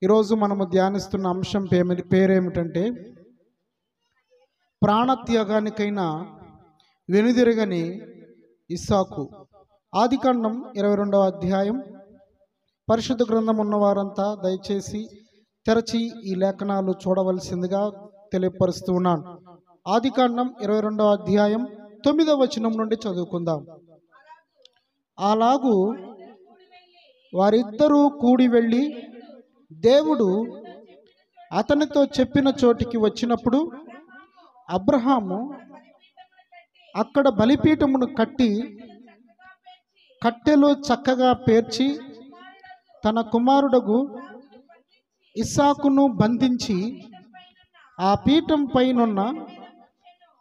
ఈరోజు మనము ధ్యానిస్తున్న అంశం పేరేమిటంటే ప్రాణత్యాగానికైనా వెనుదిరగని ఇస్సాకు. ఆదికాండం 22వ అధ్యాయం. పరిశుద్ధ గ్రంథం ఉన్నవారంతా దయచేసి తెరచి ఈ లేఖనాలు చూడవలసిందిగా తెలియపరుస్తూ ఉన్నాను. ఆదికాండం 22వ అధ్యాయం 9వ వచనం నుండి చదువుకుందాం. అలాగూ వారిద్దరూ కూడి వెళ్ళి దేవుడు అతనితో చెప్పిన చోటికి వచ్చినప్పుడు అబ్రహాము అక్కడ బలిపీఠమును కట్టి కట్టెలు చక్కగా పేర్చి తన కుమారుడగు ఇస్సాకును బంధించి ఆ పీఠం పైనున్న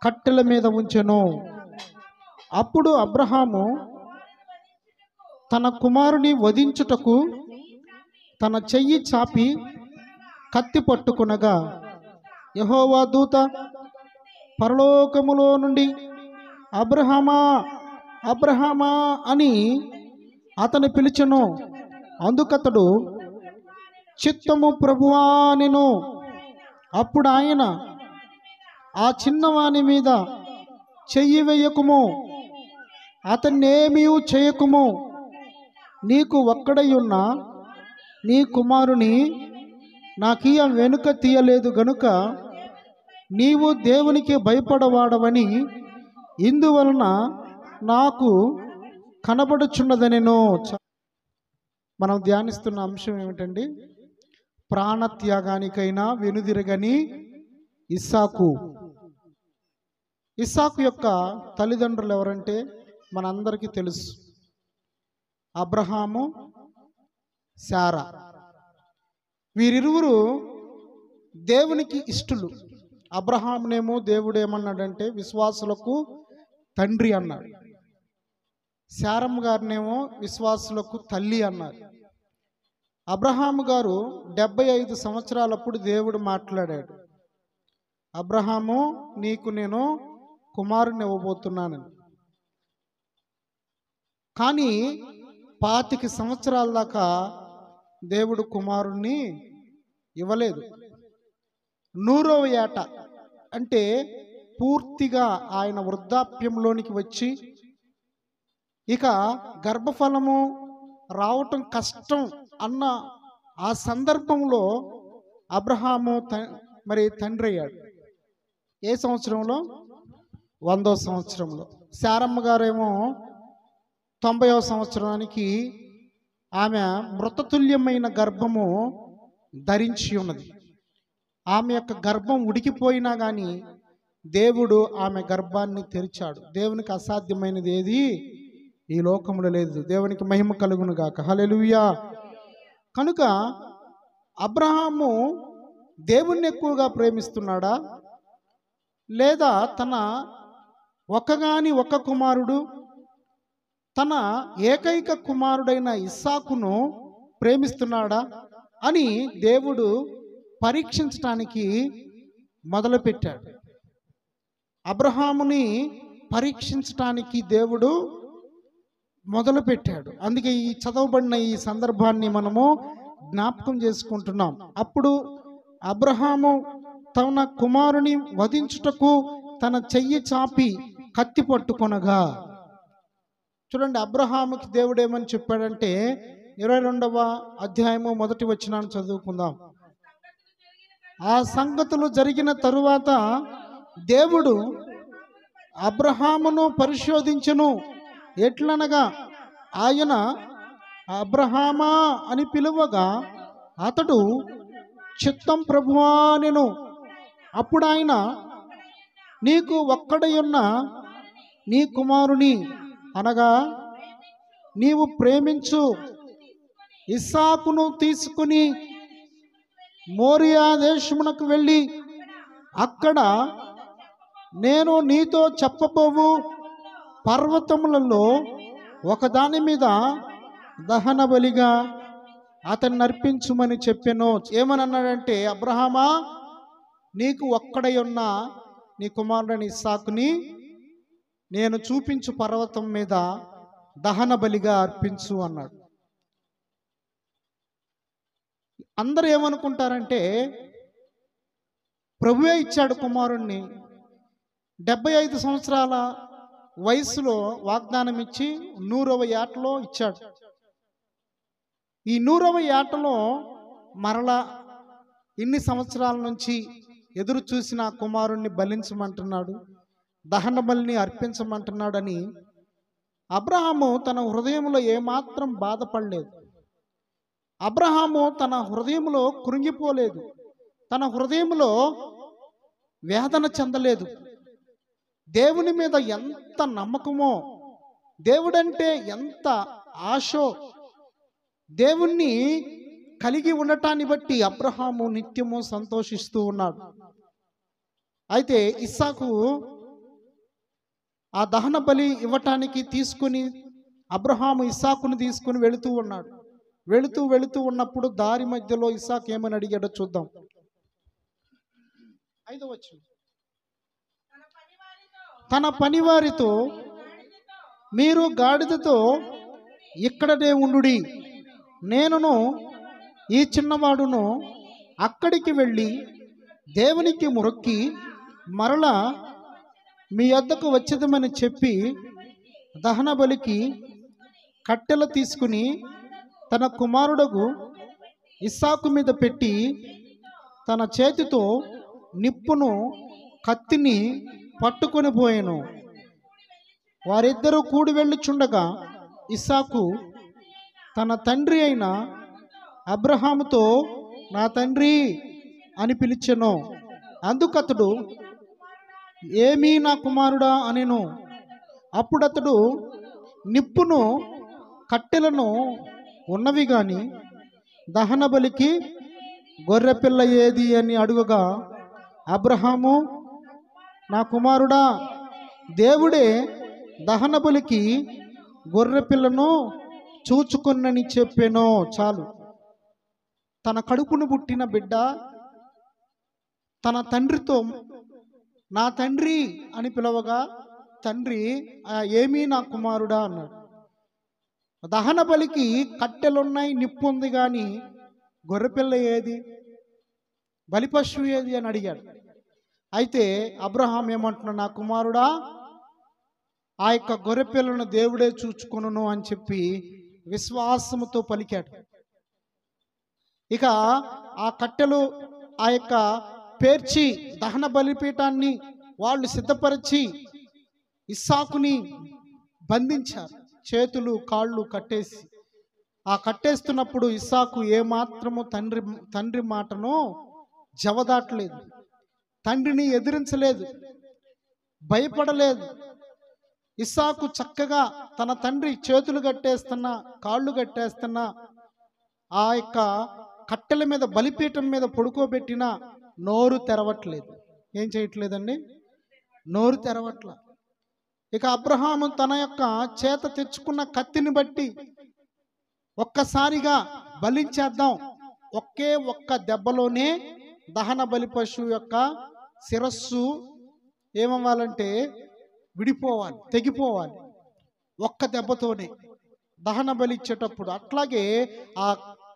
కట్టెల మీద ఉంచెను. అప్పుడు అబ్రహాము తన కుమారుని వధించుటకు తన చెయ్యి చాపి కత్తి పట్టుకునగా యెహోవా దూత పరలోకములో నుండి అబ్రహామా అబ్రహామా అని అతని పిలిచెను. అందుకతడు చిత్తము ప్రభువా అనెను. అప్పుడు ఆయన ఆ చిన్నవాని మీద చెయ్యి వేయకుము, అతన్నేమీ చేయకుము, నీకు ఒక్కడయ్యున్న నీ కుమారుని నాకియ వెనుక తీయలేదు గనుక నీవు దేవునికి భయపడవాడవని ఇందువలన నాకు కనబడుచున్నదనెను. మనం ధ్యానిస్తున్న అంశం ఏమిటండి? ప్రాణత్యాగానికైనా వెనుదిరగని ఇస్సాకు. ఇస్సాకు యొక్క తల్లిదండ్రులు ఎవరంటే మనందరికీ తెలుసు. అబ్రహాము, శారా. వీరిరువురు దేవునికి ఇష్టలు. అబ్రహామునేమో దేవుడు ఏమన్నాడంటే విశ్వాసులకు తండ్రి అన్నాడు. శారమ్మ గారినేమో విశ్వాసులకు తల్లి అన్నారు. అబ్రహాము గారు 75 సంవత్సరాలప్పుడు దేవుడు మాట్లాడాడు, అబ్రహాము నీకు నేను కుమారుని ఇవ్వబోతున్నానని. కానీ 25 సంవత్సరాల దాకా దేవుడు కుమారుణ్ణి ఇవ్వలేదు. 100వ ఏట అంటే పూర్తిగా ఆయన వృద్ధాప్యంలోనికి వచ్చి ఇక గర్భఫలము రావటం కష్టం అన్న ఆ సందర్భంలో అబ్రహాము తండ్రి అయ్యాడు. ఏ సంవత్సరంలో? 100వ సంవత్సరంలో. శారమ్మ గారేమో 90వ సంవత్సరానికి ఆమె మృతతుల్యమైన గర్భము ధరించి ఉన్నది. ఆమె యొక్క గర్భం ఉడికిపోయినా కానీ దేవుడు ఆమె గర్భాన్ని తెరిచాడు. దేవునికి అసాధ్యమైనది ఏది ఈ లోకంలో లేదు. దేవునికి మహిమ కలుగును గాక. హల్లెలూయా. కనుక అబ్రహాము దేవుణ్ణి ఎక్కువగా ప్రేమిస్తున్నాడా, లేదా తన ఒక్క కుమారుడు తన ఏకైక కుమారుడైన ఇస్సాకును ప్రేమిస్తున్నాడా అని దేవుడు పరీక్షించటానికి మొదలుపెట్టాడు. అబ్రహాముని పరీక్షించటానికి దేవుడు మొదలుపెట్టాడు. అందుకే ఈ చదవబడిన ఈ సందర్భాన్ని మనము జ్ఞాపకం చేసుకుంటున్నాం. అప్పుడు అబ్రహాము తన కుమారుని వధించుటకు తన చెయ్యి చాపి కత్తి పట్టుకొనగా, చూడండి అబ్రహాముకి దేవుడు ఏమని చెప్పాడంటే 22వ అధ్యాయము 1వ వచనాన్ని చదువుకుందాం. ఆ సంగతులు జరిగిన తరువాత దేవుడు అబ్రహామును పరిశోధించెను. ఎట్లనగా ఆయన అబ్రహామా అని పిలువగా అతడు చిత్తం ప్రభువా అనెను. అప్పుడు ఆయన నీకు ఒక్కడయ్యున్న నీ కుమారుని అనగా నీవు ప్రేమించు ఇస్సాకును తీసుకుని మోరియా దేశమునకు వెళ్ళి అక్కడ నేను నీతో చెప్పబోవు పర్వతములలో ఒకదాని మీద దహన బలిగా అతన్ని అర్పించుమని చెప్పెను. ఏమని అన్నాడంటే, అబ్రహామా నీకు ఒక్కడై ఉన్న నీ కుమారుడని ఇస్సాకుని నేను చూపించు పర్వతం మీద దహన బలిగా అర్పించు అన్నాడు. అందరూ ఏమనుకుంటారంటే ప్రభువే ఇచ్చాడు కుమారుణ్ణి, 75 సంవత్సరాల వయసులో వాగ్దానం ఇచ్చి 100వ ఏటలో ఇచ్చాడు. ఈ 100వ ఏటలో మరలా ఇన్ని సంవత్సరాల నుంచి ఎదురు చూసిన కుమారుణ్ణి బలించమంటున్నాడు, దహన బలిని అర్పించమంటున్నాడని అబ్రహాము తన హృదయంలో ఏమాత్రం బాధపడలేదు. అబ్రహాము తన హృదయంలో కృంగిపోలేదు, తన హృదయంలో వేదన చెందలేదు. దేవుని మీద ఎంత నమ్మకమో, దేవుడంటే ఎంత ఆశో, దేవుణ్ణి కలిగి ఉండటాన్ని బట్టి అబ్రహాము నిత్యము సంతోషిస్తూ ఉన్నాడు. అయితే ఇస్సాకు ఆ దహన బలి ఇవ్వటానికి తీసుకుని అబ్రహాము ఇస్సాకుని తీసుకుని వెళుతూ ఉన్నాడు. వెళుతూ ఉన్నప్పుడు దారి మధ్యలో ఇస్సాకు ఏమని అడిగాడో చూద్దాం. 5వ వచనం, తన పనివారితో మీరు గాడిదతో ఇక్కడనే ఉండుడి, నేనును ఈ చిన్నవాడును అక్కడికి వెళ్ళి దేవునికి మొక్కి మరలా మీ వద్దకు వచ్చేదమని చెప్పి దహన బలికి కట్టెలు తీసుకుని తన కుమారుడకు ఇస్సాకు మీద పెట్టి తన చేతితో నిప్పును కత్తిని పట్టుకొని పోయాను. వారిద్దరూ కూడి వెళ్ళుచుండగా ఇస్సాకు తన తండ్రి అయిన అబ్రహాముతో నా తండ్రి అని పిలిచెను. అందుకతడు ఏమీ నా కుమారుడా అనెను. అప్పుడతడు నిప్పును కట్టెలను ఉన్నవి గాని దహన బలికి గొర్రెపిల్ల ఏది అని అడుగగా అబ్రహాము నా కుమారుడా, దేవుడే దహన బలికి గొర్రెపిల్లను చూచుకొనని చెప్పాను. చాలు. తన కడుపును పుట్టిన బిడ్డ తన తండ్రితో నా తండ్రి అని పిలవగా తండ్రి ఏమీ నా కుమారుడా అన్నాడు. దహన బలికి కట్టెలున్నాయి, నిప్పు ఉంది, కానీ గొర్రెపిల్ల ఏది, బలిపశువు ఏది అని అడిగాడు. అయితే అబ్రహాం ఏమంటున్నాడు, నా కుమారుడా, ఆ యొక్క గొర్రెపిల్లను దేవుడే చూచుకొనును అని చెప్పి విశ్వాసముతో పలికాడు. ఇక ఆ కట్టెలు ఆ యొక్క పేర్చి దహన బలిపీఠాన్ని వాళ్ళు సిద్ధపరిచి ఇస్సాకుని బంధించారు, చేతులు కాళ్ళు కట్టేసి. ఆ కట్టేస్తున్నప్పుడు ఇస్సాకు ఏమాత్రము తండ్రి మాటను జవదాటలేదు, తండ్రిని ఎదిరించలేదు, భయపడలేదు. ఇస్సాకు చక్కగా తన తండ్రి చేతులు కట్టేస్తున్నా కాళ్ళు కట్టేస్తున్నా ఆ యొక్క కట్టెల మీద బలిపీఠం మీద పడుకోబెట్టినా నోరు తెరవట్లేదు. ఏం చేయట్లేదండి? నోరు తెరవట్ల. ఇక అబ్రహాము తన యొక్క చేత తెచ్చుకున్న కత్తిని బట్టి ఒక్కసారిగా బలించేద్దాం, ఒక్క దెబ్బలోనే దహన బలి పశువు యొక్క శిరస్సు ఏమవ్వాలంటే విడిపోవాలి, తెగిపోవాలి, ఒక్క దెబ్బతోనే దహన బలి ఇచ్చేటప్పుడు. అట్లాగే ఆ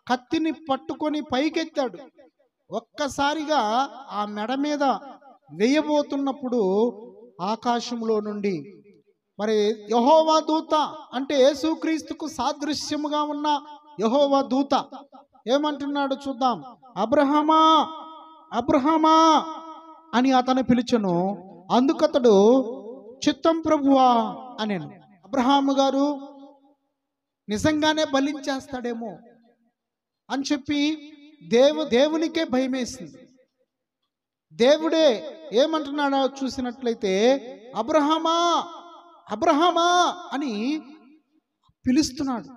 కత్తిని పట్టుకొని పైకెత్తాడు. ఒక్కసారిగా ఆ మెడ మీద వేయబోతున్నప్పుడు ఆకాశంలో నుండి మరి యెహోవా దూత, అంటే యేసుక్రీస్తుకు సాదృశ్యముగా ఉన్న యెహోవా దూత ఏమంటున్నాడు చూద్దాం. అబ్రహామా అబ్రహామా అని అతను పిలిచెను. అందుకతడు చిత్తం ప్రభువా అనేను. అబ్రహాము గారు నిజంగానే బలించేస్తాడేమో అని చెప్పి దేవునికే భయమేసింది. దేవుడే ఏమంటున్నాడో చూసినట్లయితే అబ్రహామా అబ్రహామా అని పిలుస్తున్నాడు.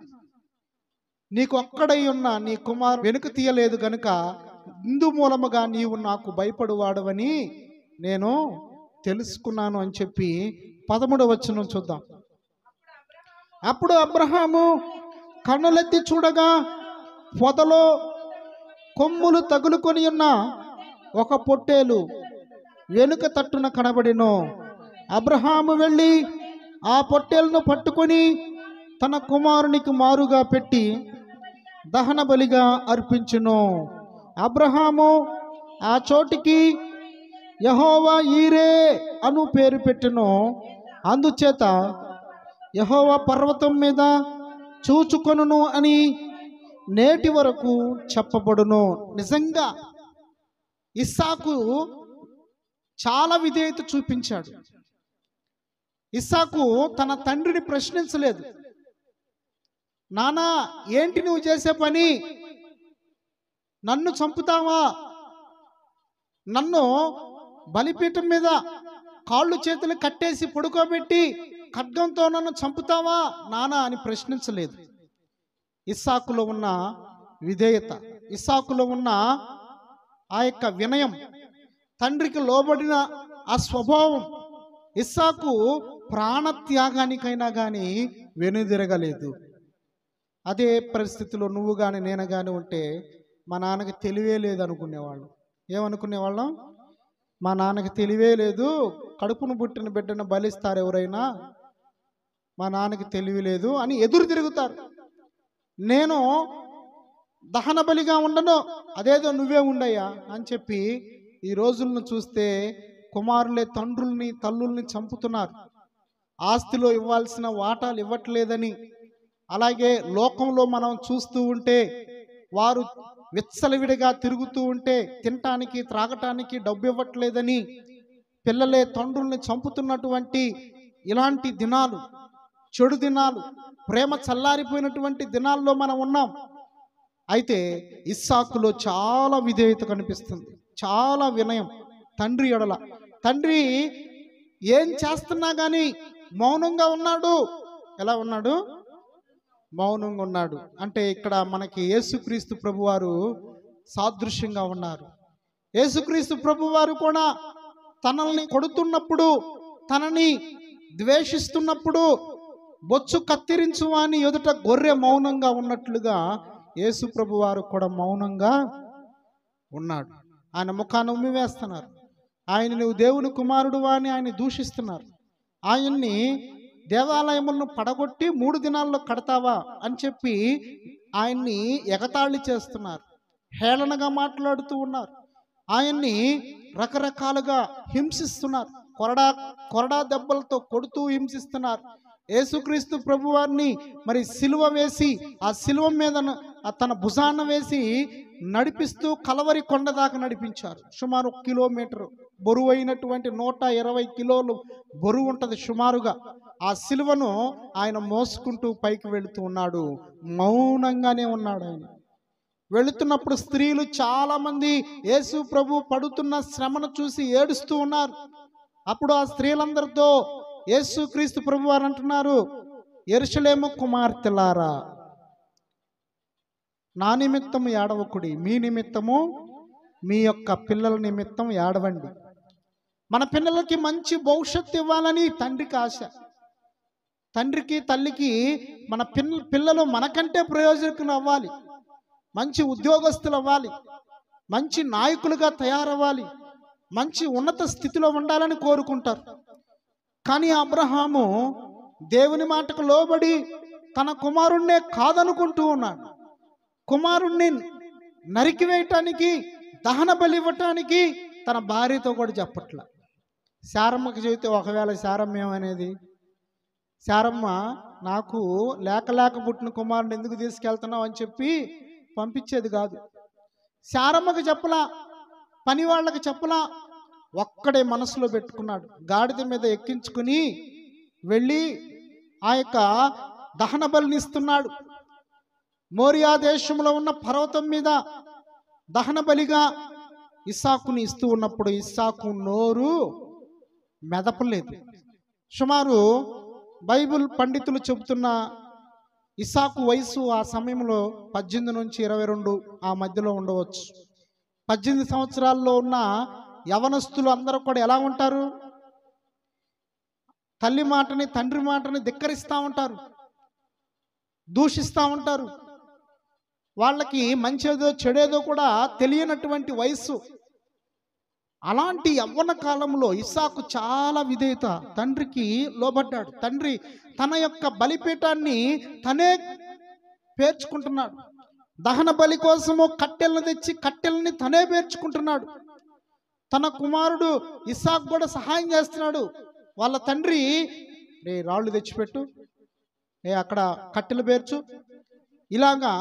నీకు ఒక్కడై ఉన్న నీ కుమారు వెనుక తీయలేదు గనుక ఇందు మూలముగా నీవు నాకు భయపడువాడవని నేను తెలుసుకున్నాను అని చెప్పి 13వ వచనం చూద్దాం. అప్పుడు అబ్రహాము కన్నులెత్తి చూడగా పొదలో కొమ్ములు తగులుకొని ఉన్న ఒక పొట్టేలు వెనుక తట్టున కనబడెను. అబ్రహాము వెళ్ళి ఆ పొట్టేలును పట్టుకొని తన కుమారునికి మారుగా పెట్టి దహన బలిగా అర్పించును. అబ్రహాము ఆ చోటికి యెహోవా ఈరే అను పేరు పెట్టును. అందుచేత యెహోవా పర్వతం మీద చూచుకొనును అని నేటి వరకు చెప్పబడును. నిజంగా ఇస్సాకు చాలా విధేయత చూపించాడు. ఇస్సాకు తన తండ్రిని ప్రశ్నించలేదు. నానా, ఏంటి నువ్వు చేసే పని? నన్ను చంపుతావా? నన్ను బలిపీఠం మీద కాళ్ళు చేతులు కట్టేసి పడుకోబెట్టి ఖడ్గంతో నన్ను చంపుతావా నానా అని ప్రశ్నించలేదు. ఇస్సాకులో ఉన్న విధేయత, ఇస్సాకులో ఉన్న ఆ యొక్క వినయం, తండ్రికి లోబడిన ఆ స్వభావం, ఇస్సాకు ప్రాణత్యాగానికైనా కానీ వెనుదిరగలేదు. అదే పరిస్థితిలో నువ్వు కానీ నేను కానీ ఉంటే మా నాన్నకి తెలివే లేదు అనుకునేవాళ్ళం. ఏమనుకునేవాళ్ళం? మా నాన్నకి తెలివే లేదు, కడుపును పుట్టిన బిడ్డను బలిస్తారు ఎవరైనా, మా నాన్నకి తెలివి లేదు అని ఎదురు తిరుగుతారు. నేను దహన బలిగా ఉండను, అదేదో నువ్వే ఉండయ్యా అని చెప్పి ఈ రోజులను చూస్తే కుమారులే తండ్రుల్ని తల్లుల్ని చంపుతున్నారు. ఆస్తిలో ఇవ్వాల్సిన వాటాలు ఇవ్వట్లేదని, అలాగే లోకంలో మనం చూస్తూ ఉంటే వారు విచ్చలవిడిగా తిరుగుతూ ఉంటే తినటానికి త్రాగటానికి డబ్బు ఇవ్వట్లేదని పిల్లలే తండ్రుల్ని చంపుతున్నటువంటి ఇలాంటి దినాలు, చెడు దినాలు, ప్రేమ చల్లారిపోయినటువంటి దినాల్లో మనం ఉన్నాం. అయితే ఇస్సాకులో చాలా విధేయత కనిపిస్తుంది, చాలా వినయం తండ్రి ఎడల. తండ్రి ఏం చేస్తున్నా కానీ మౌనంగా ఉన్నాడు. ఎలా ఉన్నాడు? మౌనంగా ఉన్నాడు. అంటే ఇక్కడ మనకి యేసుక్రీస్తు ప్రభువారు సాదృశ్యంగా ఉన్నారు. యేసుక్రీస్తు ప్రభువారు కూడా తనల్ని కొడుతున్నప్పుడు, తనని ద్వేషిస్తున్నప్పుడు బొచ్చు కత్తిరించు అని ఎదుట గొర్రె మౌనంగా ఉన్నట్లుగా యేసు ప్రభువారు కూడా మౌనంగా ఉన్నాడు. ఆయన ముఖాన్ని ఉమ్మివేస్తున్నారు. ఆయన నువ్వు దేవుని కుమారుడు అని ఆయన దూషిస్తున్నారు. ఆయన్ని దేవాలయములను పడగొట్టి 3 దినాల్లో కడతావా అని చెప్పి ఆయన్ని ఎగతాళి చేస్తున్నారు, హేళనగా మాట్లాడుతూ ఉన్నారు. ఆయన్ని రకరకాలుగా హింసిస్తున్నారు, కొరడా దెబ్బలతో కొడుతూ హింసిస్తున్నారు. యేసుక్రీస్తు ప్రభువారిని మరి సిలువ వేసి ఆ సిలువ మీద తన భుజాన వేసి నడిపిస్తూ కలవరి కొండ దాకా నడిపించారు. సుమారు 1 కిలోమీటర్ బరువు అయినటువంటి 120 కిలోలు బరువు ఉంటుంది సుమారుగా. ఆ సిలువను ఆయన మోసుకుంటూ పైకి వెళుతూ ఉన్నాడు, మౌనంగానే ఉన్నాడు. ఆయన వెళుతున్నప్పుడు స్త్రీలు చాలామంది యేసు ప్రభు పడుతున్న శ్రమను చూసి ఏడుస్తూ ఉన్నారు. అప్పుడు ఆ స్త్రీలందరితో యేసుక్రీస్తు ప్రభు వారు అంటున్నారు, యెరూషలేము కుమార్తెలారా, నా నిమిత్తము ఏడవకుడి, మీ నిమిత్తము మీ యొక్క పిల్లల నిమిత్తం ఏడవండి. మన పిల్లలకి మంచి భవిష్యత్తు ఇవ్వాలని తండ్రికి ఆశ. తండ్రికి తల్లికి మన పిల్లలు మనకంటే ప్రయోజకులు అవ్వాలి, మంచి ఉద్యోగస్తులు అవ్వాలి, మంచి నాయకులుగా తయారవ్వాలి, మంచి ఉన్నత స్థితిలో ఉండాలని కోరుకుంటారు. కానీ అబ్రహాము దేవుని మాటకు లోబడి తన కుమారుణ్ణే కాదనుకుంటూ ఉన్నాడు. కుమారుణ్ణి నరికివేయటానికి, దహన బలి ఇవ్వటానికి తన భార్యతో కూడా చెప్పట్ల. శారమ్మకి చెబితే ఒకవేళ శారమ్మ ఏమనేది? శారమ్మ, నాకు లేక పుట్టిన కుమారుని ఎందుకు తీసుకెళ్తున్నావు అని చెప్పి పంపించేది కాదు. శారమ్మకి చెప్పలా, పని వాళ్ళకి చెప్పలా, ఒక్కడే మనసులో పెట్టుకున్నాడు. గాడిద మీద ఎక్కించుకుని వెళ్ళి ఆ యొక్క దహన బలిని ఇస్తున్నాడు. మోరియా దేశంలో ఉన్న పర్వతం మీద దహన బలిగా ఇస్సాకుని ఇస్తూ ఉన్నప్పుడు ఇస్సాకు నోరు మెదపలేదు. సుమారు బైబిల్ పండితులు చెబుతున్న ఇస్సాకు వయసు ఆ సమయంలో 18 నుంచి 22 ఆ మధ్యలో ఉండవచ్చు. 18 సంవత్సరాల్లో ఉన్న యవనస్తులు అందరూ కూడా ఎలా ఉంటారు? తల్లి మాటని, తండ్రి మాటని ధిక్కరిస్తూ ఉంటారు, దూషిస్తూ ఉంటారు. వాళ్ళకి మంచేదో చెడేదో కూడా తెలియనటువంటి వయస్సు. అలాంటి యవ్వన కాలంలో ఇస్సాకు చాలా విధేయత, తండ్రికి లోబడ్డాడు. తండ్రి తన యొక్క బలిపీఠాన్ని తనే పేర్చుకుంటున్నాడు. దహన బలి కోసము కట్టెలను తెచ్చి కట్టెలని తనే పేర్చుకుంటున్నాడు. తన కుమారుడు ఇస్సాకు కూడా సహాయం చేస్తున్నాడు. వాళ్ళ తండ్రి, రే రాళ్ళు తెచ్చిపెట్టు, అక్కడ కట్టెలు పేర్చు, ఇలాగా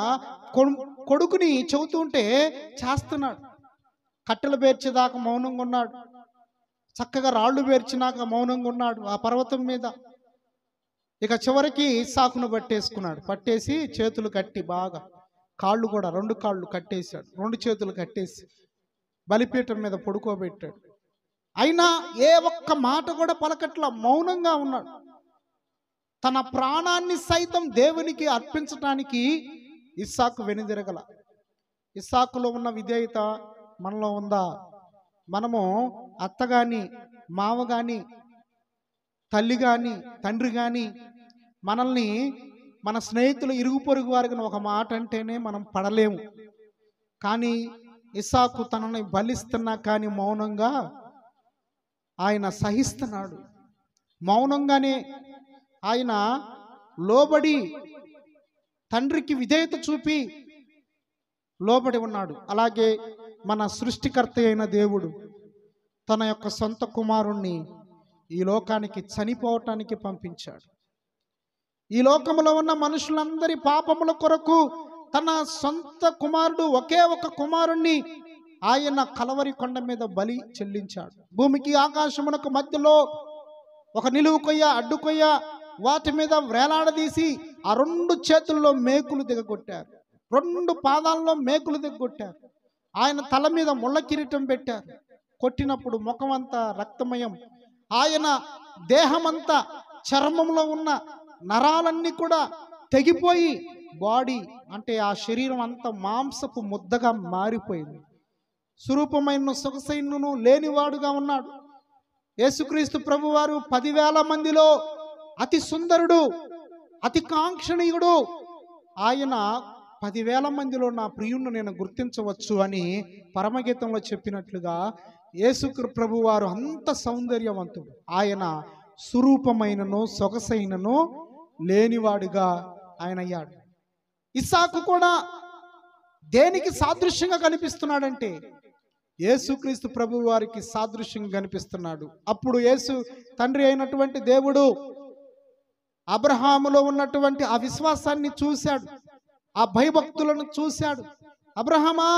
కొడుకుని చెబుతూ ఉంటే చేస్తున్నాడు. కట్టెలు పేర్చేదాకా మౌనంగా ఉన్నాడు. చక్కగా రాళ్ళు పేర్చినాక మౌనంగా ఉన్నాడు ఆ పర్వతం మీద. ఇక చివరికి ఇస్సాకును పట్టేసి చేతులు కట్టి బాగా కాళ్ళు కూడా 2 కాళ్ళు కట్టేశాడు, 2 చేతులు కట్టేసి బలిపీఠం మీద పడుకోబెట్టాడు. అయినా ఏ ఒక్క మాట కూడా పలకట్లా, మౌనంగా ఉన్నాడు. తన ప్రాణాన్ని సైతం దేవునికి అర్పించటానికి ఇస్సాకు వెనుదిరగల. ఇస్సాకులో ఉన్న విధేయత మనలో ఉందా? మనము అత్త కానీ, మామ కానీ, తల్లి కానీ, తండ్రి కానీ, మనల్ని మన స్నేహితులు, ఇరుగు పొరుగు వారికి ఒక మాట అంటేనే మనం పడలేము. కానీ ఇస్సాకు తనని బలిస్తున్నా కానీ మౌనంగా ఆయన సహిస్తున్నాడు. మౌనంగానే ఆయన లోబడి తండ్రికి విధేయత చూపి లోబడి ఉన్నాడు. అలాగే మన సృష్టికర్త అయిన దేవుడు తన యొక్క సొంత కుమారుణ్ణి ఈ లోకానికి చనిపోవటానికి పంపించాడు. ఈ లోకంలో ఉన్న మనుషులందరి పాపముల కొరకు తన సొంత కుమారుడు, ఒకే ఒక కుమారుణ్ణి ఆయన కలవరి కొండ మీద బలి చెల్లించాడు. భూమికి ఆకాశమునకు మధ్యలో ఒక నిలువు కొయ్య, అడ్డు కొయ్య, వాటి మీద వేలాడదీసి ఆ 2 చేతుల్లో మేకులు దిగగొట్టారు, 2 పాదాల్లో మేకులు దిగగొట్టారు. ఆయన తల మీద ముళ్ళ కిరీటం పెట్టారు. కొట్టినప్పుడు ముఖమంతా రక్తమయం, ఆయన దేహమంతా, చర్మంలో ఉన్న నరాలన్నీ కూడా తెగిపోయి బాడీ అంటే ఆ శరీరం అంతా మాంసపు ముద్దగా మారిపోయింది. స్వరూపమైన సొగసైనను లేనివాడుగా ఉన్నాడు. యేసుక్రీస్తు ప్రభువారు 10,000 మందిలో అతి సుందరుడు, అతి కాంక్షణీయుడు. ఆయన 10,000 మందిలో నా ప్రియుణ్ణి నేను గుర్తించవచ్చు అని పరమగీతంలో చెప్పినట్లుగా యేసు ప్రభువారు అంత సౌందర్యవంతుడు. ఆయన స్వరూపమైనను సొగసైనను లేనివాడుగా ఆయన అయ్యాడు. ఇస్సాకు కూడా దేనికి సాదృశ్యంగా కనిపిస్తున్నాడంటే యేసుక్రీస్తు ప్రభు వారికి సాదృశ్యంగా కనిపిస్తున్నాడు. అప్పుడు యేసు తండ్రి అయినటువంటి దేవుడు అబ్రహాములో ఉన్నటువంటి ఆ విశ్వాసాన్ని చూశాడు, ఆ భయభక్తులను చూశాడు. అబ్రహామా,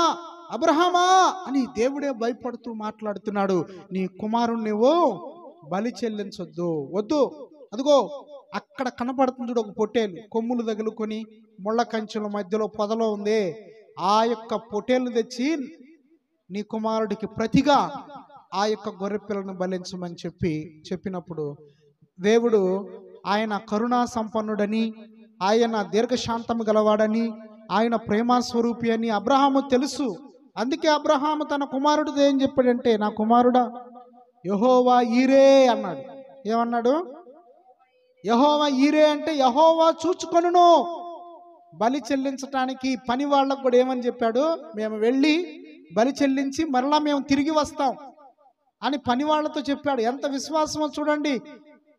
అబ్రహామా అని దేవుడే భయపడుతూ మాట్లాడుతున్నాడు. నీ కుమారుణ్ణి నువ్వు బలి చెల్లించొద్దు, వద్దు. అదిగో అక్కడ కనపడుతుంది ఒక పొట్టేలు, కొమ్ములు తగులుకొని ముళ్ళ కంచెల మధ్యలో పొదలో ఉంది. ఆ యొక్క పొట్టేలు తెచ్చి నీ కుమారుడికి ప్రతిగా ఆ యొక్క గొర్రెపిల్లను బలించమని చెప్పినప్పుడు దేవుడు ఆయన కరుణా సంపన్నుడని, ఆయన దీర్ఘశాంతము గలవాడని, ఆయన ప్రేమస్వరూపి అని అబ్రహాము తెలుసు. అందుకే అబ్రహాము తన కుమారుడితో ఏం చెప్పాడంటే, నా కుమారుడా యెహోవా ఈరే అన్నాడు. ఏమన్నాడు? యెహోవా ఈరే అంటే యెహోవా చూచుకొనును. బలి చెల్లించటానికి పని వాళ్ళకు కూడా ఏమని చెప్పాడు? మేము వెళ్ళి బలి చెల్లించి మరలా మేము తిరిగి వస్తాం అని పని వాళ్ళతో చెప్పాడు. ఎంత విశ్వాసమో చూడండి.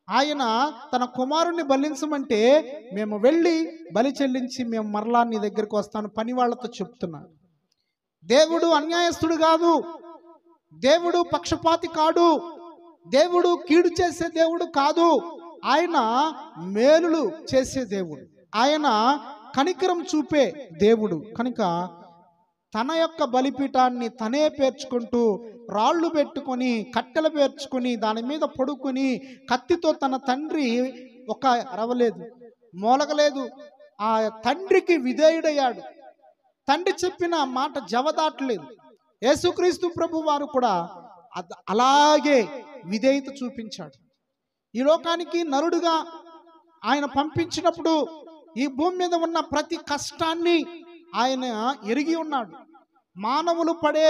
ఆయన తన కుమారుణ్ణి బలించమంటే మేము వెళ్ళి బలి చెల్లించి మేము మరలా నీ దగ్గరికి వస్తాను పని వాళ్ళతో చెప్తున్నాడు. దేవుడు అన్యాయస్తుడు కాదు, దేవుడు పక్షపాతి కాడు, దేవుడు కీడు చేసే దేవుడు కాదు. ఆయన మేలులు చేసే దేవుడు, ఆయన కనికరం చూపే దేవుడు. కనుక తన యొక్క బలిపీఠాన్ని తనే పేర్చుకుంటూ రాళ్ళు పెట్టుకొని కట్టెలు పేర్చుకొని దాని మీద పడుకొని కత్తితో తన తండ్రి ఒక రవలేదు, మూలగలేదు. ఆ తండ్రికి విధేయుడయ్యాడు. తండ్రి చెప్పిన మాట జవదాటలేదు. యేసుక్రీస్తు ప్రభు వారు కూడా అలాగే విధేయత చూపించాడు. ఈ లోకానికి నరుడుగా ఆయన పంపించినప్పుడు ఈ భూమి మీద ఉన్న ప్రతి కష్టాన్ని ఆయన ఎరిగి ఉన్నాడు. మానవులు పడే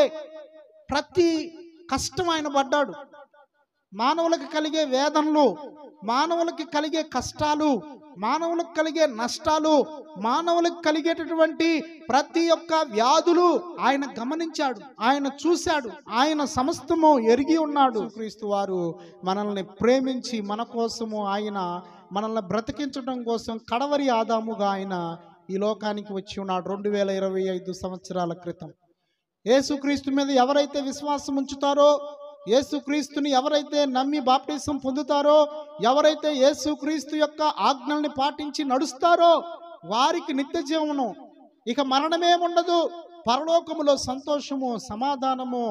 ప్రతి కష్టం ఆయన పడ్డాడు. మానవులకు కలిగే వేదనలు, మానవులకి కలిగే కష్టాలు, మానవులకు కలిగే నష్టాలు, మానవులకు కలిగేటటువంటి ప్రతి ఒక్క వ్యాధులు ఆయన గమనించాడు, ఆయన చూశాడు, ఆయన సమస్తము ఎరిగి ఉన్నాడు. క్రీస్తు వారు మనల్ని ప్రేమించి మన కోసము ఆయన మనల్ని బ్రతికించడం కోసం కడవరి ఆదాముగా ఆయన ఈ లోకానికి వచ్చి ఉన్నాడు 2025 సంవత్సరాల క్రితం. యేసుక్రీస్తు మీద ఎవరైతే విశ్వాసం ఉంచుతారో, యేసుక్రీస్తుని ఎవరైతే నమ్మి బాప్టిజం పొందుతారో, ఎవరైతే యేసుక్రీస్తు యొక్క ఆజ్ఞల్ని పాటించి నడుస్తారో వారికి నిత్య జీవనం, ఇక మరణమే ఉండదు. పరలోకములో సంతోషము, సమాధానము,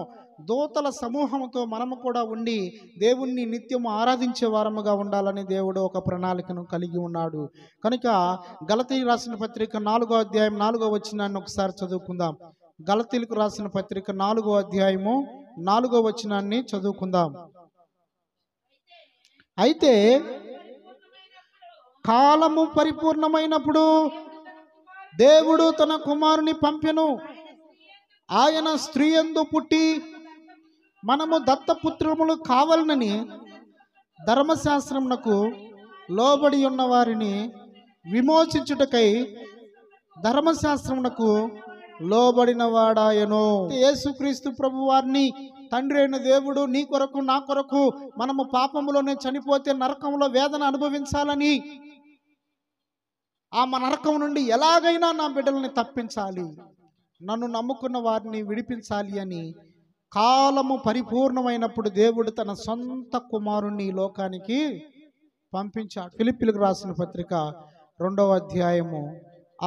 దూతల సమూహంతో మనము కూడా ఉండి దేవుణ్ణి నిత్యము ఆరాధించే వారముగా ఉండాలని దేవుడు ఒక ప్రణాళికను కలిగి ఉన్నాడు. కనుక గలతీ రాసిన పత్రిక 4వ అధ్యాయం 4వ వచనాన్ని ఒకసారి చదువుకుందాం. గలతీలకు రాసిన పత్రిక 4వ అధ్యాయము 4వ వచనాన్ని చదువుకుందాం. అయితే కాలము పరిపూర్ణమైనప్పుడు దేవుడు తన కుమారుని పంపెను. ఆయన స్త్రీ యందు పుట్టి మనము దత్తపుత్రములు కావాలనని ధర్మశాస్త్రమునకు లోబడి ఉన్న వారిని విమోచించుటకై ధర్మశాస్త్రమునకు లోబడిన వాడాయను. యేసుక్రీస్తు ప్రభు వారిని తండ్రి అయిన దేవుడు నీ కొరకు నా కొరకు మనము పాపములోనే చనిపోతే నరకంలో వేదన అనుభవించాలని, ఆ నరకం నుండి ఎలాగైనా నా బిడ్డల్ని తప్పించాలి, నన్ను నమ్ముకున్న వారిని విడిపించాలి అని కాలము పరిపూర్ణమైనప్పుడు దేవుడు తన సొంత కుమారుణ్ణి ఈ లోకానికి పంపించాడు. ఫిలిప్పీలకు రాసిన పత్రిక 2వ అధ్యాయము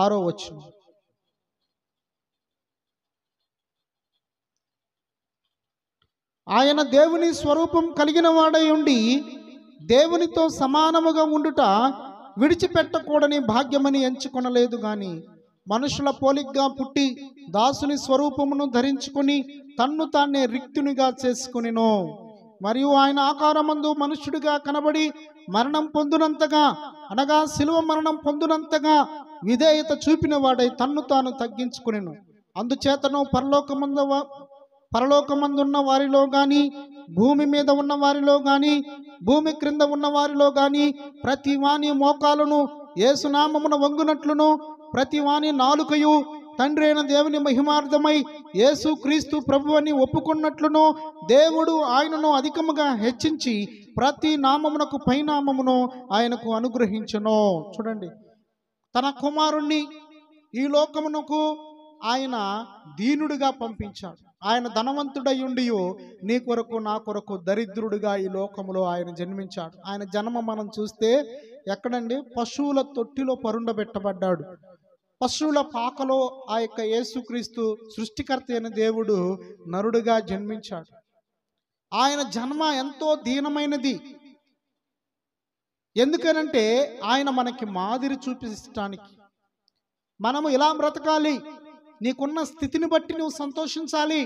6వ వచనం. ఆయన దేవుని స్వరూపం కలిగిన వాడై ఉండి దేవునితో సమానముగా ఉండుట విడిచిపెట్టకూడని భాగ్యమని ఎంచుకొనలేదు గాని మనుషుల పోలికగా పుట్టి దాసుని స్వరూపమును ధరించుకుని తన్ను తానే రిక్తునిగా చేసుకునిను. మరియు ఆయన ఆకారమందు మనుష్యుడిగా కనబడి మరణం పొందునంతగా, అనగా శిలువ మరణం పొందునంతగా విధేయత చూపిన వాడై తన్ను తాను తగ్గించుకునిను. అందుచేతను పరలోకమందున్న వారిలో గాని, భూమి మీద ఉన్న వారిలో గాని, భూమి క్రింద ఉన్న వారిలో గాని ప్రతి వాని మోకాలును యేసునామమున వంగునట్లును, ప్రతి వాని నాలుకయు తండ్రి అయిన దేవుని మహిమార్థమై యేసుక్రీస్తు ప్రభు అని ఒప్పుకున్నట్లును దేవుడు ఆయనను అధికముగా హెచ్చించి ప్రతి నామమునకు పైనామమును ఆయనకు అనుగ్రహించును. చూడండి, తన కుమారుణ్ణి ఈ లోకమునకు ఆయన దీనుడిగా పంపించాడు. ఆయన ధనవంతుడై ఉండి నీ కొరకు నా కొరకు దరిద్రుడిగా ఈ లోకములో ఆయన జన్మించాడు. ఆయన జన్మ మనం చూస్తే ఎక్కడండి? పశువుల తొట్టిలో పరుండబెట్టబడ్డాడు. పశువుల పాకలో ఆ యొక్క యేసుక్రీస్తు సృష్టికర్త అయిన దేవుడు నరుడుగా జన్మించాడు. ఆయన జన్మ ఎంతో దీనమైనది. ఎందుకనంటే ఆయన మనకి మాదిరి చూపించడానికి. మనము ఇలా బ్రతకాలి, నీకున్న స్థితిని బట్టి నువ్వు సంతోషించాలి,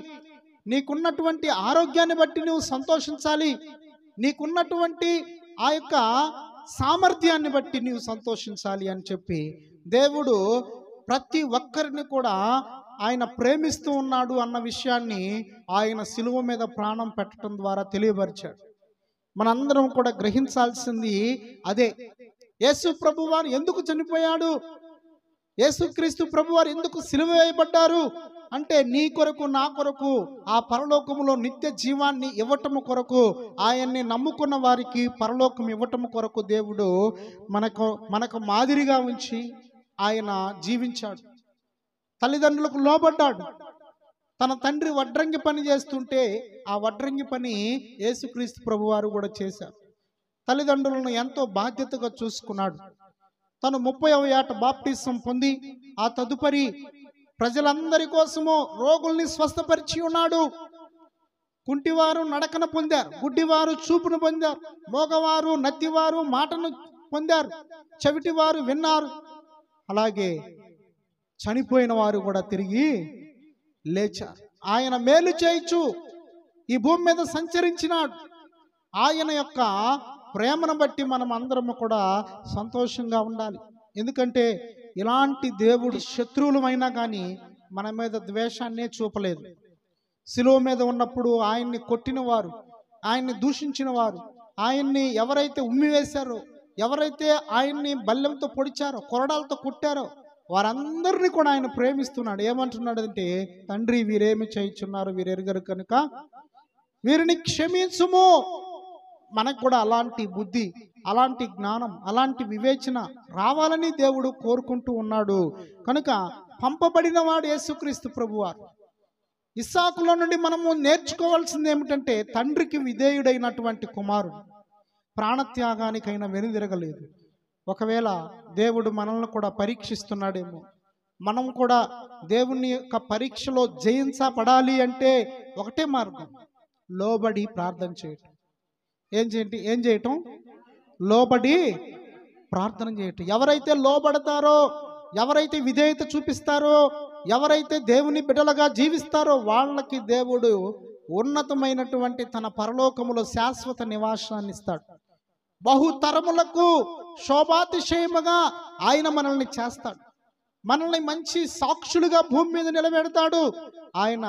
నీకున్నటువంటి ఆరోగ్యాన్ని బట్టి నువ్వు సంతోషించాలి, నీకున్నటువంటి ఆ యొక్క సామర్థ్యాన్ని బట్టి నువ్వు సంతోషించాలి అని చెప్పి దేవుడు ప్రతి ఒక్కరిని కూడా ఆయన ప్రేమిస్తూ ఉన్నాడు అన్న విషయాన్ని ఆయన శిలువ మీద ప్రాణం పెట్టడం ద్వారా తెలియపరిచాడు. మనందరం కూడా గ్రహించాల్సింది అదే. యేసు ప్రభువారు ఎందుకు చనిపోయాడు, యేసుక్రీస్తు ప్రభువారు ఎందుకు సిలువ వేయబడ్డారు అంటే నీ కొరకు నా కొరకు ఆ పరలోకములో నిత్య జీవాన్ని ఇవ్వటము కొరకు, ఆయన్ని నమ్ముకున్న వారికి పరలోకం ఇవ్వటము కొరకు దేవుడు మనకు మాదిరిగా ఉంచి ఆయన జీవించాడు. తల్లిదండ్రులకు లోబడ్డాడు. తన తండ్రి వడ్రంగి పని చేస్తుంటే ఆ వడ్రంగి పని యేసుక్రీస్తు ప్రభువారు కూడా చేశారు. తల్లిదండ్రులను ఎంతో బాధ్యతగా చూసుకున్నాడు. తను 30వ ఏట బాప్టిజం పొంది ఆ తదుపరి ప్రజలందరి కోసము రోగుల్ని స్వస్థపరిచి ఉన్నాడు. కుంటివారు నడకన పొందారు, గుడ్డివారు చూపును పొందారు, మోగవారు నత్తివారు మాటను పొందారు, చెవిటివారు విన్నారు. అలాగే చనిపోయిన వారు కూడా తిరిగి లేచారు. ఆయన మేలు చేయించు ఈ భూమి మీద సంచరించినాడు. ఆయన యొక్క ప్రేమను బట్టి మనం అందరము కూడా సంతోషంగా ఉండాలి. ఎందుకంటే ఇలాంటి దేవుడు శత్రువులమైనా కానీ మన మీద ద్వేషాన్నే చూపలేదు. శిలువ మీద ఉన్నప్పుడు ఆయన్ని కొట్టిన వారు, ఆయన్ని దూషించిన వారు, ఆయన్ని ఎవరైతే ఉమ్మివేశారో, ఎవరైతే ఆయన్ని బల్లెంతో పొడిచారో, కొరడాలతో కొట్టారో వారందరినీ కూడా ఆయన ప్రేమిస్తున్నాడు. ఏమంటున్నాడు అంటే, తండ్రి వీరేమి చేయుచున్నారు వీరెరుగరు కనుక వీరిని క్షమించుము. మనకు కూడా అలాంటి బుద్ధి, అలాంటి జ్ఞానం, అలాంటి వివేచన రావాలని దేవుడు కోరుకుంటూ ఉన్నాడు. కనుక పంపబడిన వాడు యేసుక్రీస్తు ప్రభువారు. ఇస్సాకులో నుండి మనము నేర్చుకోవాల్సింది ఏమిటంటే, తండ్రికి విధేయుడైనటువంటి కుమారుడు, ప్రాణత్యాగానికైనా వెనుదిరగలేదు. ఒకవేళ దేవుడు మనల్ని కూడా పరీక్షిస్తున్నాడేమో, మనం కూడా దేవుని యొక్క పరీక్షలో జయించబడాలి అంటే ఒకటే మార్గం, లోబడి ప్రార్థన చేయటం. ఏం చేయటం? లోబడి ప్రార్థన చేయటం. ఎవరైతే లోబడతారో, ఎవరైతే విధేయత చూపిస్తారో, ఎవరైతే దేవుని బిడ్డలుగా జీవిస్తారో వాళ్ళకి దేవుడు ఉన్నతమైనటువంటి తన పరలోకములో శాశ్వత నివాసాన్ని ఇస్తాడు. బహుతరములకు శోభాతిశయముగా ఆయన మనల్ని చేస్తాడు. మనల్ని మంచి సాక్షులుగా భూమి మీద నిలబెడతాడు. ఆయన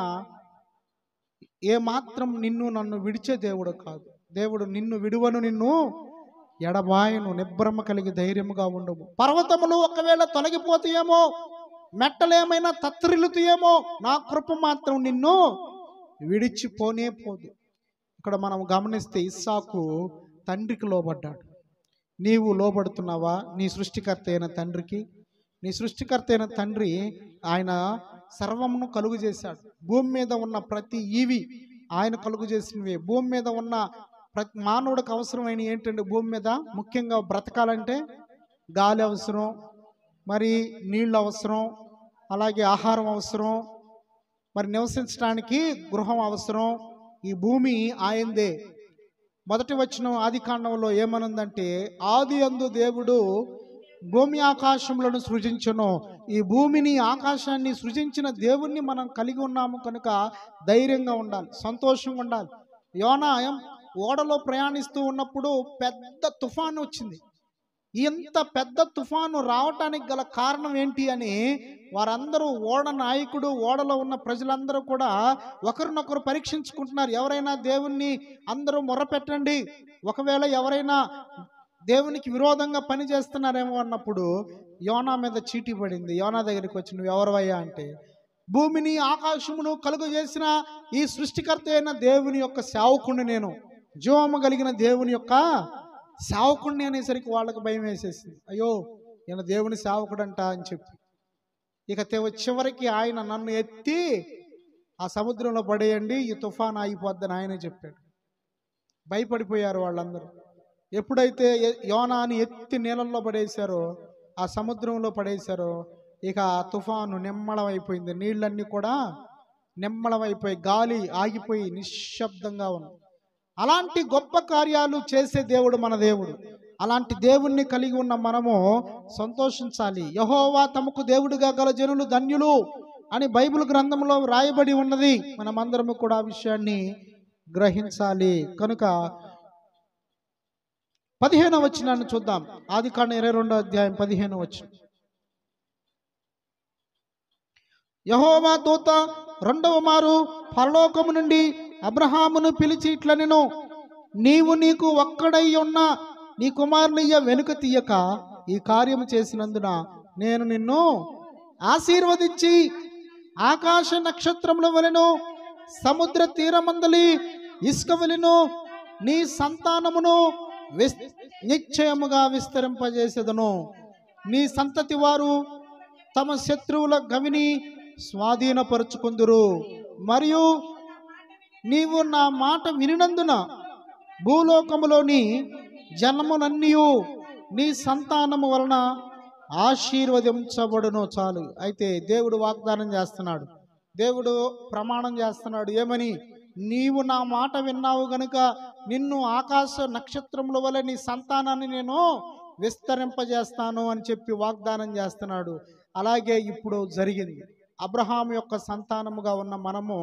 ఏమాత్రం నిన్ను నన్ను విడిచే దేవుడు కాదు. దేవుడు నిన్ను విడువను, నిన్ను ఎడబాయను. నిబ్రమ కలిగి ధైర్యముగా ఉండము. పర్వతములు ఒకవేళ తొలగిపోతాయేమో, మెట్టలేమైనా తత్తరిల్లుతాయేమో, నా కృప మాత్రం నిన్ను విడిచిపోనే పోదు. ఇక్కడ మనం గమనిస్తే ఇస్సాకు తండ్రికి లోబడ్డాడు. నీవు లోబడుతున్నావా నీ సృష్టికర్త అయిన తండ్రికి? నీ సృష్టికర్త అయిన తండ్రి ఆయన సర్వమును కలుగు చేశాడు. భూమి మీద ఉన్న ప్రతి ఈవి ఆయన కలుగు చేసినవే. భూమి మీద ఉన్న ప్రతి మానవుడికి అవసరమైన ఏంటంటే, భూమి మీద ముఖ్యంగా బ్రతకాలంటే గాలి అవసరం, మరి నీళ్ళు అవసరం, అలాగే ఆహారం అవసరం, మరి నివసించడానికి గృహం అవసరం. ఈ భూమి ఆయందే. మొదటి వచనం ఆదికాండంలో ఏమనుందంటే, ఆది యందు దేవుడు భూమి ఆకాశములను సృజించును. ఈ భూమిని ఆకాశాన్ని సృజించిన దేవుణ్ణి మనం కలిగి ఉన్నాము కనుక ధైర్యంగా ఉండాలి, సంతోషంగా ఉండాలి. యోనా ఓడలో ప్రయాణిస్తూ ఉన్నప్పుడు పెద్ద తుఫాను వచ్చింది. ఇంత పెద్ద తుఫాను రావటానికి గల కారణం ఏంటి అని వారందరూ, ఓడ నాయకుడు, ఓడలో ఉన్న ప్రజలందరూ కూడా ఒకరినొకరు పరీక్షించుకుంటున్నారు. ఎవరైనా దేవుణ్ణి అందరూ మొర్రపెట్టండి, ఒకవేళ ఎవరైనా దేవునికి విరోధంగా పని చేస్తున్నారేమో అన్నప్పుడు యోనా మీద చీటీ పడింది. యోనా దగ్గరికి వచ్చి, నువ్వు ఎవరివయ్యా అంటే, భూమిని ఆకాశమును కలుగు చేసిన ఈ సృష్టికర్త అయిన దేవుని యొక్క సేవకుణ్ణి నేను, జీవము కలిగిన దేవుని యొక్క సేవకుణ్ణి అనేసరికి వాళ్ళకి భయం వేసేసింది. అయ్యో ఈయన దేవుని సేవకుడంట అని చెప్పి, ఇక చివరికి ఆయన నన్ను ఎత్తి ఆ సముద్రంలో పడేయండి, ఈ తుఫాన్ ఆగిపోద్దని ఆయనే చెప్పాడు. భయపడిపోయారు వాళ్ళందరూ. ఎప్పుడైతే యోనాని ఎత్తి నీళ్ళల్లో పడేశారో, ఆ సముద్రంలో పడేశారో, ఇక ఆ తుఫాను నిమ్మళమైపోయింది. నీళ్ళన్నీ కూడా నిమ్మళమైపోయి, గాలి ఆగిపోయి నిశ్శబ్దంగా ఉంది. అలాంటి గొప్ప కార్యాలు చేసే దేవుడు మన దేవుడు. అలాంటి దేవుణ్ణి కలిగి ఉన్న మనము సంతోషించాలి. యెహోవా తమకు దేవుడిగా గల జనులు ధన్యులు అని బైబిల్ గ్రంథంలో రాయబడి ఉన్నది. మనమందరము కూడా ఆ విషయాన్ని గ్రహించాలి. కనుక 15వ వచనాన్ని చూద్దాం. ఆదికాండం 22వ అధ్యాయం 15వ వచనం. యెహోవా దూత రెండవ మారు పరలోకము నుండి అబ్రహామును పిలిచి ఇట్లనెను, నీవు నీకు ఒక్కడై ఉన్న నీ కుమారునియ్య వెనుక తీయక ఈ కార్యము చేసినందున నేను నిన్ను ఆశీర్వదించి ఆకాశ నక్షత్రముల వలెను సముద్ర తీరమందలి ఇసుక వలెను నీ సంతానమును నిశ్చయముగా విస్తరింపజేసేదను. నీ సంతతి వారు తమ శత్రువుల గవిని స్వాధీనపరుచుకుందురు. మరియు నీవు నా మాట వినినందున భూలోకములోని జన్మనన్నీయు నీ సంతానము వలన ఆశీర్వదించబడును. చాలు. అయితే దేవుడు వాగ్దానం చేస్తున్నాడు, దేవుడు ప్రమాణం చేస్తున్నాడు. ఏమని? నీవు నా మాట విన్నావు గనుక నిన్ను ఆకాశ నక్షత్రముల వలె నీ సంతానాన్ని నేను విస్తరింపజేస్తాను అని చెప్పి వాగ్దానం చేస్తున్నాడు. అలాగే ఇప్పుడు జరిగింది. అబ్రహాము యొక్క సంతానముగా ఉన్న మనము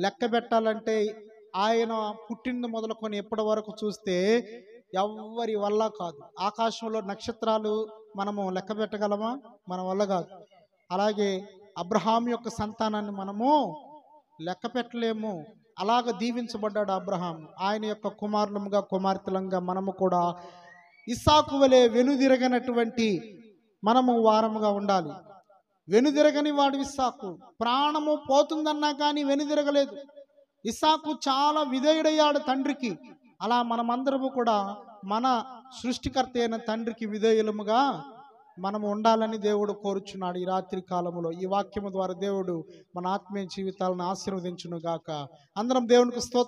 లెక్క పెట్టాలంటే, ఆయన పుట్టింది మొదలుకొని ఎప్పటి వరకు చూస్తే ఎవ్వరి వల్ల కాదు. ఆకాశంలో నక్షత్రాలు మనము లెక్క పెట్టగలమా? మన వల్ల కాదు. అలాగే అబ్రహాము యొక్క సంతానాన్ని మనము లెక్క పెట్టలేము. అలాగ దీవించబడ్డాడు అబ్రహాం. ఆయన యొక్క కుమారులముగా కుమార్తెలంగా మనము కూడా ఇస్సాకు వలె వెనుదిరగనటువంటి మనము వారముగా ఉండాలి. వెనుదిరగని వాడు ఇస్సాకు. ప్రాణము పోతుందన్నా కానీ వెనుదిరగలేదు. ఇస్సాకు చాలా విధేయుడయ్యాడు తండ్రికి. అలా మనమందరము కూడా మన సృష్టికర్త అయిన తండ్రికి విధేయులముగా మనము ఉండాలని దేవుడు కోరుచున్నాడు. ఈ రాత్రి కాలములో ఈ వాక్యము ద్వారా దేవుడు మన ఆత్మీయ జీవితాలను ఆశీర్వదించును గాక. అందరం దేవునికి స్తోత్రం.